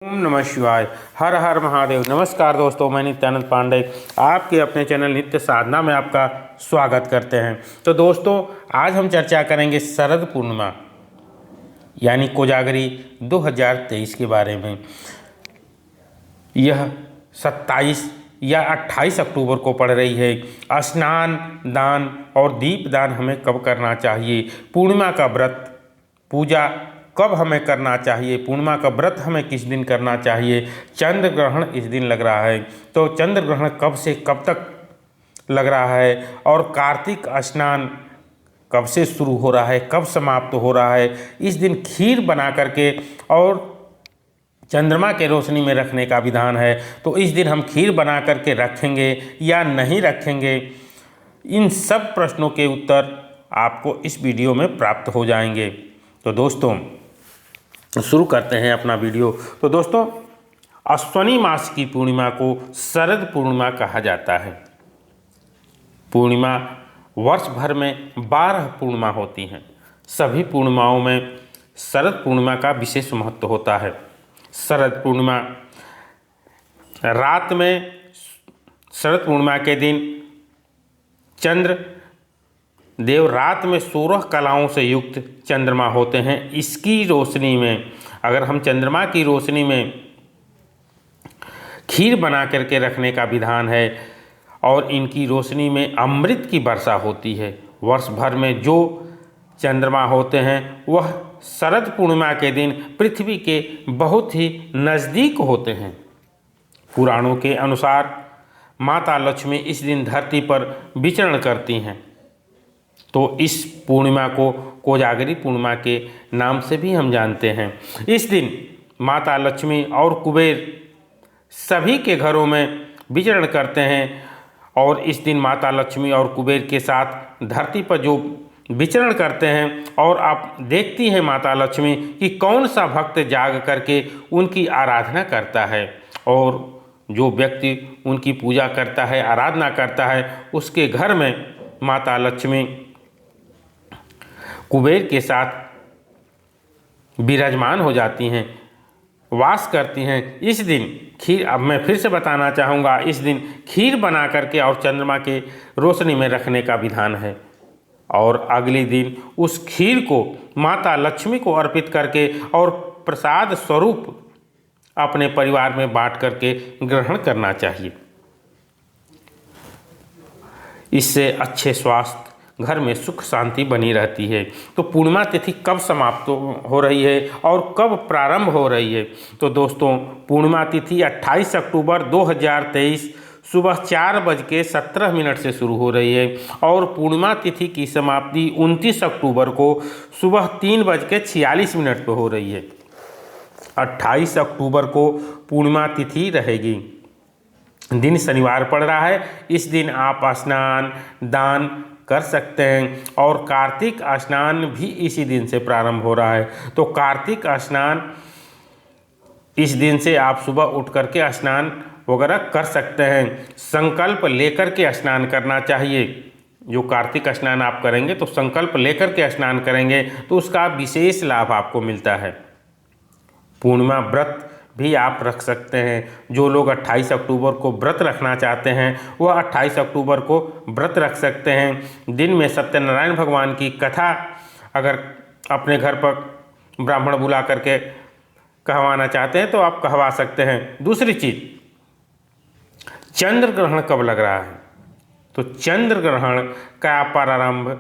ओम नमः शिवाय। हर हर महादेव। नमस्कार दोस्तों, मैं नित्यानंद पांडे आपके अपने चैनल नित्य साधना में आपका स्वागत करते हैं। तो दोस्तों, आज हम चर्चा करेंगे शरद पूर्णिमा यानी कोजागरी 2023 के बारे में। यह 27 या 28 अक्टूबर को पड़ रही है। स्नान, दान और दीप दान हमें कब करना चाहिए? पूर्णिमा का व्रत पूजा कब हमें करना चाहिए? पूर्णिमा का व्रत हमें किस दिन करना चाहिए? चंद्र ग्रहण इस दिन लग रहा है, तो चंद्र ग्रहण कब से कब तक लग रहा है? और कार्तिक स्नान कब से शुरू हो रहा है, कब समाप्त हो रहा है? इस दिन खीर बना करके और चंद्रमा के रोशनी में रखने का विधान है, तो इस दिन हम खीर बना करके रखेंगे या नहीं रखेंगे? इन सब प्रश्नों के उत्तर आपको इस वीडियो में प्राप्त हो जाएंगे। तो दोस्तों, शुरू करते हैं अपना वीडियो। तो दोस्तों, अश्वनी मास की पूर्णिमा को शरद पूर्णिमा कहा जाता है। पूर्णिमा वर्ष भर में 12 पूर्णिमा होती हैं। सभी पूर्णिमाओं में शरद पूर्णिमा का विशेष महत्व होता है। शरद पूर्णिमा रात में, शरद पूर्णिमा के दिन चंद्र देव रात में 16 कलाओं से युक्त चंद्रमा होते हैं। इसकी रोशनी में, अगर हम चंद्रमा की रोशनी में खीर बना करके रखने का विधान है और इनकी रोशनी में अमृत की वर्षा होती है। वर्ष भर में जो चंद्रमा होते हैं वह शरद पूर्णिमा के दिन पृथ्वी के बहुत ही नज़दीक होते हैं। पुराणों के अनुसार माता लक्ष्मी इस दिन धरती पर विचरण करती हैं, तो इस पूर्णिमा को कोजागरी पूर्णिमा के नाम से भी हम जानते हैं। इस दिन माता लक्ष्मी और कुबेर सभी के घरों में विचरण करते हैं और इस दिन माता लक्ष्मी और कुबेर के साथ धरती पर जो विचरण करते हैं, और आप देखती हैं माता लक्ष्मी कि कौन सा भक्त जाग करके उनकी आराधना करता है, और जो व्यक्ति उनकी पूजा करता है, आराधना करता है, उसके घर में माता लक्ष्मी कुबेर के साथ विराजमान हो जाती हैं, वास करती हैं। इस दिन खीर, अब मैं फिर से बताना चाहूँगा, इस दिन खीर बना करके और चंद्रमा के रोशनी में रखने का विधान है, और अगले दिन उस खीर को माता लक्ष्मी को अर्पित करके और प्रसाद स्वरूप अपने परिवार में बांट करके ग्रहण करना चाहिए। इससे अच्छे स्वास्थ्य, घर में सुख शांति बनी रहती है। तो पूर्णिमा तिथि कब समाप्त हो रही है और कब प्रारंभ हो रही है? तो दोस्तों, पूर्णिमा तिथि 28 अक्टूबर 2023 सुबह 4:17 से शुरू हो रही है, और पूर्णिमा तिथि की समाप्ति 29 अक्टूबर को सुबह 3:46 पर हो रही है। 28 अक्टूबर को पूर्णिमा तिथि रहेगी। दिन शनिवार पड़ रहा है। इस दिन आप स्नान, दान कर सकते हैं, और कार्तिक स्नान भी इसी दिन से प्रारंभ हो रहा है। तो कार्तिक स्नान इस दिन से आप सुबह उठ करके स्नान वगैरह कर सकते हैं। संकल्प लेकर के स्नान करना चाहिए। जो कार्तिक स्नान आप करेंगे तो संकल्प लेकर के स्नान करेंगे तो उसका विशेष लाभ आपको मिलता है। पूर्णिमा व्रत भी आप रख सकते हैं। जो लोग 28 अक्टूबर को व्रत रखना चाहते हैं वह 28 अक्टूबर को व्रत रख सकते हैं। दिन में सत्यनारायण भगवान की कथा अगर अपने घर पर ब्राह्मण बुला करके कहवाना चाहते हैं तो आप कहवा सकते हैं। दूसरी चीज़, चंद्र ग्रहण कब लग रहा है? तो चंद्र ग्रहण का प्रारंभ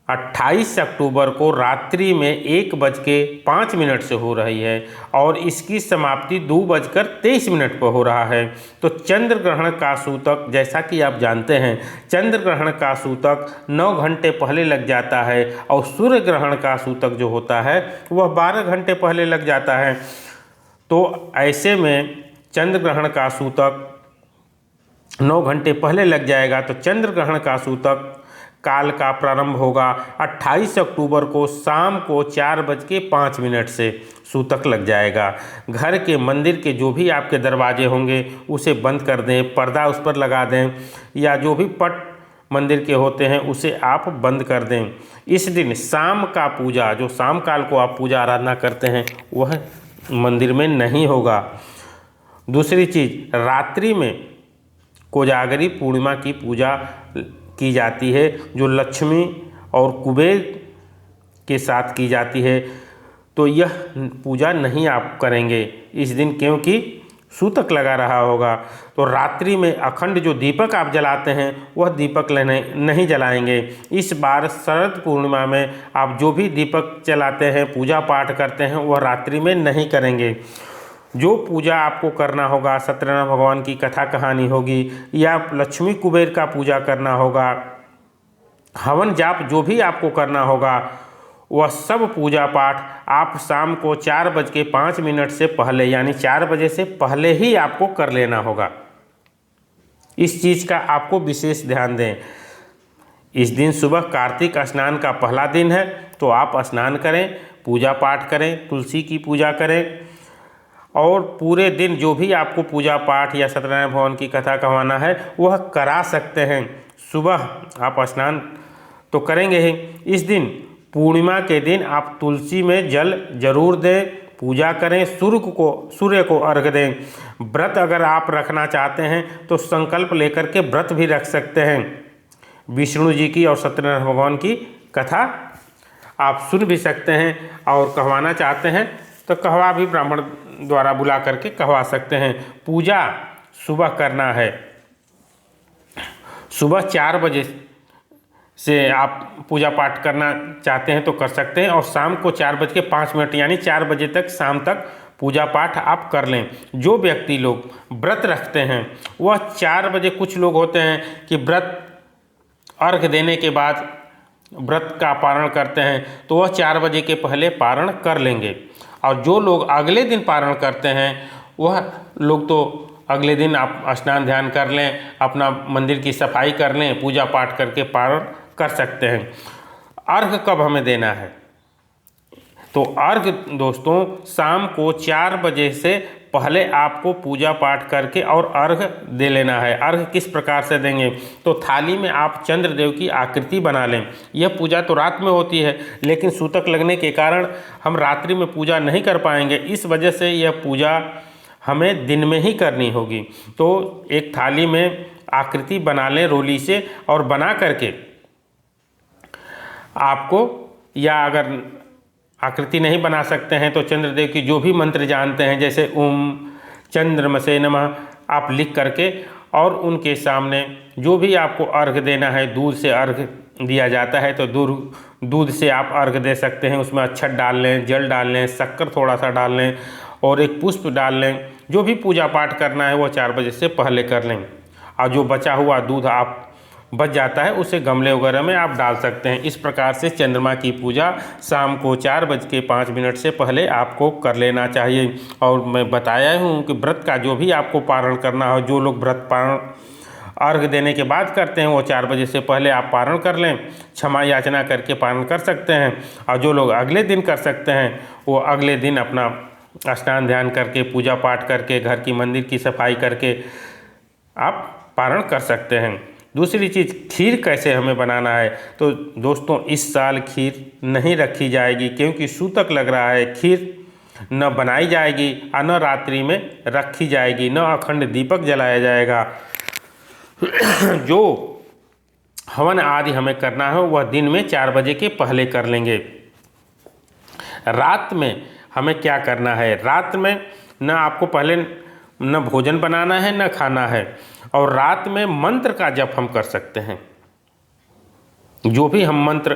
28 अक्टूबर को रात्रि में 1:05 से हो रही है, और इसकी समाप्ति 2:23 पर हो रहा है। तो चंद्र ग्रहण का सूतक, जैसा कि आप जानते हैं, चंद्र ग्रहण का सूतक 9 घंटे पहले लग जाता है, और सूर्य ग्रहण का सूतक जो होता है वह 12 घंटे पहले लग जाता है। तो ऐसे में चंद्र ग्रहण का सूतक 9 घंटे पहले लग जाएगा, तो चंद्र ग्रहण का सूतक काल का प्रारंभ होगा 28 अक्टूबर को शाम को 4:05 से सूतक लग जाएगा। घर के, मंदिर के जो भी आपके दरवाजे होंगे उसे बंद कर दें, पर्दा उस पर लगा दें, या जो भी पट मंदिर के होते हैं उसे आप बंद कर दें। इस दिन शाम का पूजा, जो शाम काल को आप पूजा आराधना करते हैं, वह मंदिर में नहीं होगा। दूसरी चीज़, रात्रि में कोजागरी पूर्णिमा की पूजा की जाती है, जो लक्ष्मी और कुबेर के साथ की जाती है। तो यह पूजा नहीं आप करेंगे इस दिन, क्योंकि सूतक लगा रहा होगा। तो रात्रि में अखंड जो दीपक आप जलाते हैं वह दीपक नहीं जलाएंगे। इस बार शरद पूर्णिमा में आप जो भी दीपक जलाते हैं, पूजा पाठ करते हैं, वह रात्रि में नहीं करेंगे। जो पूजा आपको करना होगा, सत्यनारायण भगवान की कथा कहानी होगी या लक्ष्मी कुबेर का पूजा करना होगा, हवन जाप जो भी आपको करना होगा, वह सब पूजा पाठ आप शाम को 4:05 से पहले, यानी 4 बजे से पहले ही आपको कर लेना होगा। इस चीज़ का आपको विशेष ध्यान दें। इस दिन सुबह कार्तिक स्नान का पहला दिन है, तो आप स्नान करें, पूजा पाठ करें, तुलसी की पूजा करें और पूरे दिन जो भी आपको पूजा पाठ या सत्यनारायण भगवान की कथा कहवाना है वह करा सकते हैं। सुबह आप स्नान तो करेंगे ही। इस दिन पूर्णिमा के दिन आप तुलसी में जल जरूर दें, पूजा करें, सूर्य को अर्घ दें। व्रत अगर आप रखना चाहते हैं तो संकल्प लेकर के व्रत भी रख सकते हैं। विष्णु जी की और सत्यनारायण भगवान की कथा आप सुन भी सकते हैं, और कहवाना चाहते हैं तो कहवा भी ब्राह्मण द्वारा बुला करके कहवा सकते हैं। पूजा सुबह करना है, सुबह 4 बजे से आप पूजा पाठ करना चाहते हैं तो कर सकते हैं, और शाम को 4:05 यानी 4 बजे तक, शाम तक पूजा पाठ आप कर लें। जो व्यक्ति लोग व्रत रखते हैं वह 4 बजे, कुछ लोग होते हैं कि व्रत अर्घ देने के बाद व्रत का पारण करते हैं, तो वह 4 बजे के पहले पारण कर लेंगे। और जो लोग अगले दिन पारण करते हैं वह लोग तो अगले दिन आप स्नान ध्यान कर लें, अपना मंदिर की सफाई कर लें, पूजा पाठ करके पारण कर सकते हैं। अर्घ कब हमें देना है? तो अर्घ दोस्तों शाम को 4 बजे से पहले आपको पूजा पाठ करके और अर्घ दे लेना है। अर्घ किस प्रकार से देंगे? तो थाली में आप चंद्रदेव की आकृति बना लें। यह पूजा तो रात में होती है, लेकिन सूतक लगने के कारण हम रात्रि में पूजा नहीं कर पाएंगे। इस वजह से यह पूजा हमें दिन में ही करनी होगी। तो एक थाली में आकृति बना लें रोली से, और बना करके आपको, या अगर आकृति नहीं बना सकते हैं तो चंद्रदेव की जो भी मंत्र जानते हैं, जैसे ओम चंद्रमसे नमः, आप लिख करके और उनके सामने जो भी आपको अर्घ देना है, दूध से अर्घ दिया जाता है तो दूध से आप अर्घ दे सकते हैं। उसमें अक्षत डाल लें, जल डाल लें, शक्कर थोड़ा सा डाल लें और एक पुष्प डाल लें। जो भी पूजा पाठ करना है वो 4 बजे से पहले कर लें। और जो बचा हुआ दूध आप बच जाता है उसे गमले वगैरह में आप डाल सकते हैं। इस प्रकार से चंद्रमा की पूजा शाम को 4:05 से पहले आपको कर लेना चाहिए। और मैं बताया हूँ कि व्रत का जो भी आपको पारण करना हो, जो लोग व्रत पारण अर्घ देने के बाद करते हैं वो 4 बजे से पहले आप पारण कर लें, क्षमा याचना करके पारण कर सकते हैं। और जो लोग अगले दिन कर सकते हैं वो अगले दिन अपना स्नान ध्यान करके, पूजा पाठ करके, घर की मंदिर की सफाई करके आप पारण कर सकते हैं। दूसरी चीज़, खीर कैसे हमें बनाना है? तो दोस्तों इस साल खीर नहीं रखी जाएगी, क्योंकि सूतक लग रहा है। खीर न बनाई जाएगी और न रात्रि में रखी जाएगी, न अखंड दीपक जलाया जाएगा। जो हवन आदि हमें करना है वह दिन में 4 बजे के पहले कर लेंगे। रात में हमें क्या करना है? रात में न आपको पहले न भोजन बनाना है न खाना है, और रात में मंत्र का जप हम कर सकते हैं। जो भी हम मंत्र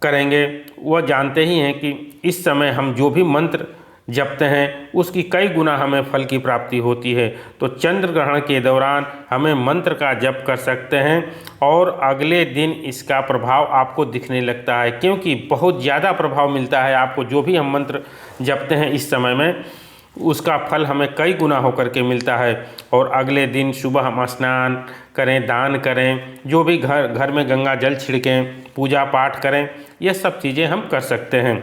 करेंगे वह जानते ही हैं कि इस समय हम जो भी मंत्र जपते हैं उसकी कई गुना हमें फल की प्राप्ति होती है। तो चंद्र ग्रहण के दौरान हमें मंत्र का जप कर सकते हैं, और अगले दिन इसका प्रभाव आपको दिखने लगता है, क्योंकि बहुत ज़्यादा प्रभाव मिलता है आपको। जो भी हम मंत्र जपते हैं इस समय में उसका फल हमें कई गुना होकर के मिलता है। और अगले दिन सुबह हम स्नान करें, दान करें, जो भी घर में गंगा जल छिड़कें, पूजा पाठ करें, ये सब चीज़ें हम कर सकते हैं।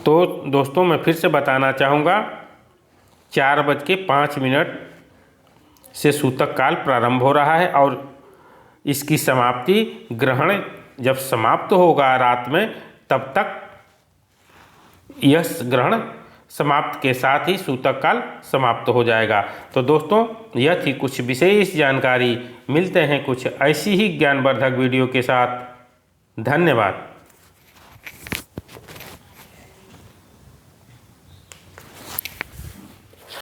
तो दोस्तों मैं फिर से बताना चाहूँगा, 4:05 से सूतक काल प्रारंभ हो रहा है, और इसकी समाप्ति ग्रहण जब समाप्त होगा रात में, तब तक यश ग्रहण समाप्त के साथ ही सूतक काल समाप्त हो जाएगा। तो दोस्तों, यह थी कुछ विशेष जानकारी। मिलते हैं कुछ ऐसी ही ज्ञानवर्धक वीडियो के साथ। धन्यवाद।